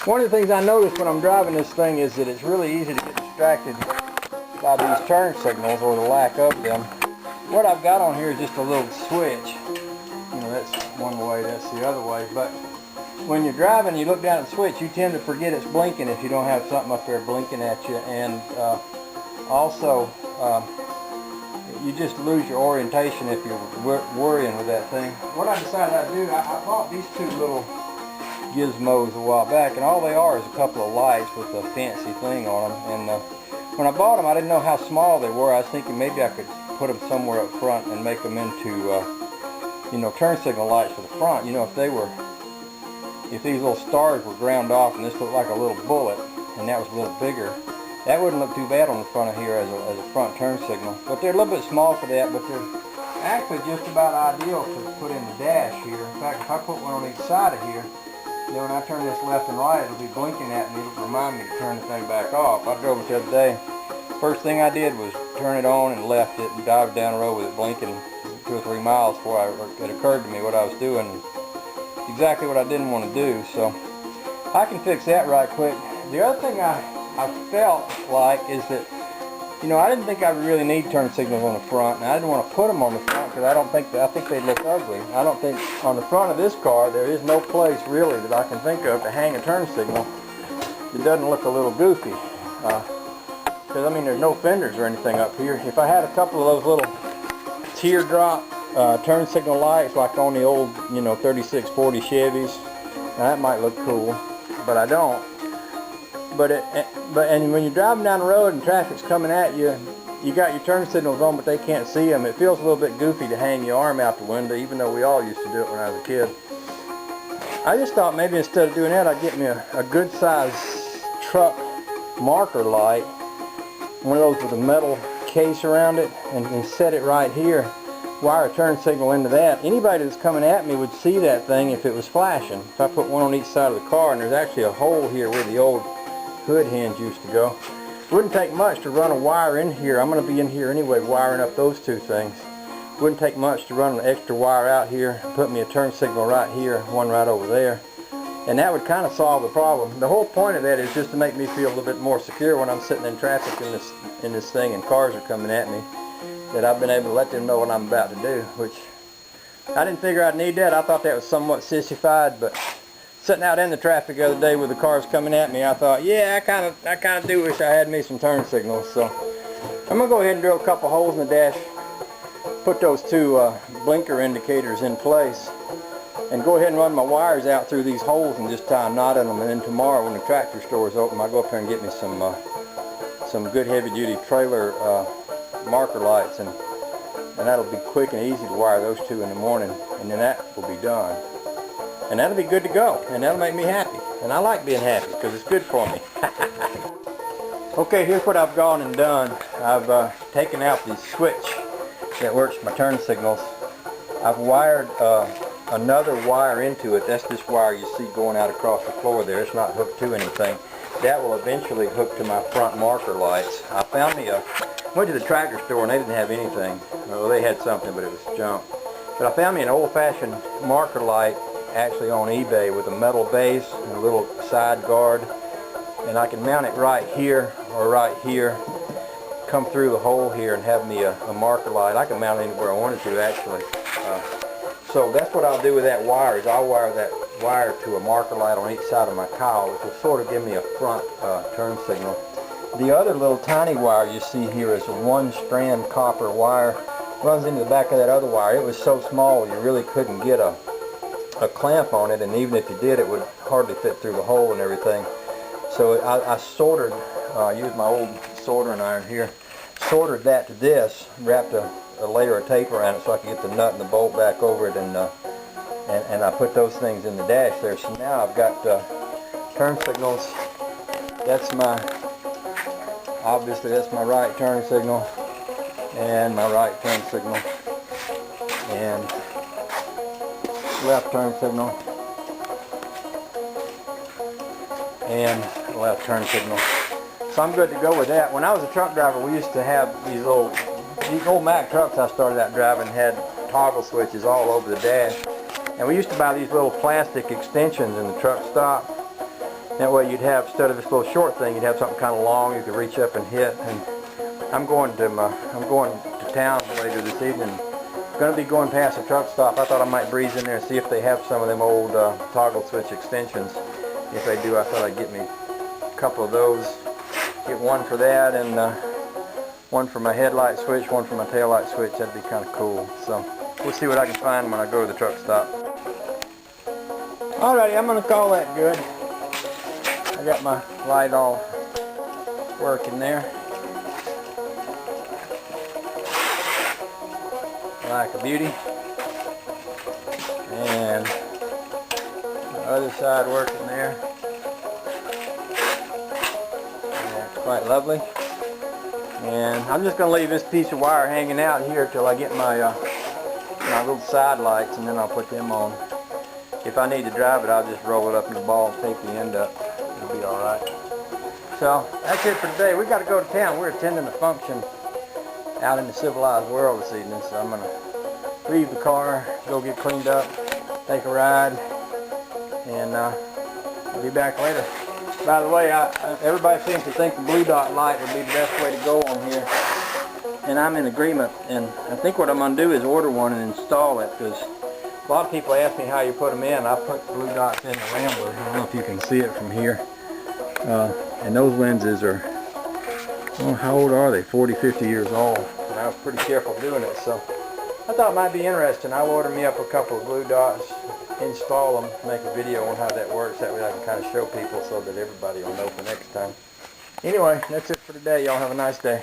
One of the things I notice when I'm driving this thing is that it's really easy to get distracted by these turn signals or the lack of them. What I've got on here is just a little switch. You know, that's one way, that's the other way. But when you're driving, you look down at the switch, you tend to forget it's blinking if you don't have something up there blinking at you. And also, you just lose your orientation if you're worrying with that thing. What I decided I'd do, I bought these two little gizmos a while back, and all they are is a couple of lights with a fancy thing on them. And when I bought them, I didn't know how small they were. I was thinking maybe I could put them somewhere up front and make them into, you know, turn signal lights for the front. You know, if these little stars were ground off and this looked like a little bullet, and that was a little bigger, that wouldn't look too bad on the front of here as a front turn signal. But they're a little bit small for that, but they're actually just about ideal to put in the dash here. In fact, if I put one on each side of here, then when I turn this left and right, it'll be blinking at me. It'll remind me to turn the thing back off. I drove it the other day. First thing I did was turn it on and left it and dived down the road with it blinking 2 or 3 miles before it occurred to me what I was doing. Exactly what I didn't want to do. So I can fix that right quick. The other thing I felt like is that, you know, I didn't think I really need turn signals on the front, and I didn't want to put them on the front because I think they look ugly. I don't think on the front of this car there is no place really that I can think of to hang a turn signal that doesn't look a little goofy. Because I mean, there's no fenders or anything up here. If I had a couple of those little teardrop turn signal lights like on the old, you know, 3640 Chevys, now that might look cool, but I don't. And when you're driving down the road and traffic's coming at you, you got your turn signals on, but they can't see them. It feels a little bit goofy to hang your arm out the window, even though we all used to do it when I was a kid. I just thought maybe instead of doing that, I'd get me a good size truck marker light, one of those with a metal case around it, and set it right here. Wire a turn signal into that. Anybody that's coming at me would see that thing if it was flashing. If I put one on each side of the car, and there's actually a hole here where the old hood hinge used to go. Wouldn't take much to run a wire in here. I'm going to be in here anyway wiring up those two things. Wouldn't take much to run an extra wire out here, put me a turn signal right here, one right over there, and that would kind of solve the problem. The whole point of that is just to make me feel a little bit more secure when I'm sitting in traffic in this thing and cars are coming at me, that I've been able to let them know what I'm about to do, which I didn't figure I'd need that. I thought that was somewhat sissified, but sitting out in the traffic the other day with the cars coming at me, I thought, yeah, I kind of do wish I had me some turn signals. So I'm gonna go ahead and drill a couple holes in the dash, put those two blinker indicators in place, and go ahead and run my wires out through these holes and just tie a knot in them. And then tomorrow, when the tractor store is open, I'll go up there and get me some good heavy-duty trailer marker lights, and that'll be quick and easy to wire those two in the morning, and then that will be done. And that'll be good to go, and that'll make me happy. And I like being happy because it's good for me. Okay, here's what I've gone and done. I've taken out the switch that works my turn signals. I've wired another wire into it. That's this wire you see going out across the floor there. It's not hooked to anything. That will eventually hook to my front marker lights. I went to the tractor store and they didn't have anything. Well, they had something, but it was junk. But I found me an old-fashioned marker light actually on eBay with a metal base and a little side guard, and I can mount it right here or right here, come through the hole here and have me a marker light. I can mount it anywhere I wanted to actually. So that's what I'll do with that wire, is I'll wire that wire to a marker light on each side of my cowl, which will sort of give me a front turn signal. The other little tiny wire you see here is a 1-strand copper wire. Runs into the back of that other wire. It was so small you really couldn't get a clamp on it, and even if you did, it would hardly fit through the hole and everything. So I soldered, used my old soldering iron here, soldered that to this, wrapped a layer of tape around it so I could get the nut and the bolt back over it, and I put those things in the dash there. So now I've got turn signals. Obviously that's my right turn signal, and my right turn signal, and left turn signal, and left turn signal. So I'm good to go with that. When I was a truck driver, we used to have these old Mack trucks I started out driving had toggle switches all over the dash. And we used to buy these little plastic extensions in the truck stop. That way you'd have, instead of this little short thing, you'd have something kind of long you could reach up and hit. And I'm going to town later this evening. I'm going to be going past a truck stop. I thought I might breeze in there and see if they have some of them old toggle switch extensions. If they do, I thought I'd get me a couple of those. Get one for that, and one for my headlight switch, one for my taillight switch. That'd be kind of cool. So we'll see what I can find when I go to the truck stop. Alrighty, I'm going to call that good. I got my light all working there. Like a beauty. And the other side working there. That's quite lovely. And I'm just going to leave this piece of wire hanging out here till I get my little side lights, and then I'll put them on. If I need to drive it, I'll just roll it up in the ball and tape the end up. It'll be alright. So that's it for today. We got to go to town. We're attending a function out in the civilized world this evening, so I'm going to leave the car, go get cleaned up, take a ride, and I'll be back later. By the way, everybody seems to think the blue dot light would be the best way to go on here, and I'm in agreement. And I think what I'm going to do is order one and install it, because a lot of people ask me how you put them in. I put blue dots in the Rambler. I don't know if you can see it from here. And those lenses are, well, how old are they? 40, 50 years old. And I was pretty careful doing it, so I thought it might be interesting. I'll order me up a couple of blue dots, install them, make a video on how that works. That way I can kind of show people so that everybody will know for next time. Anyway, that's it for today. Y'all have a nice day.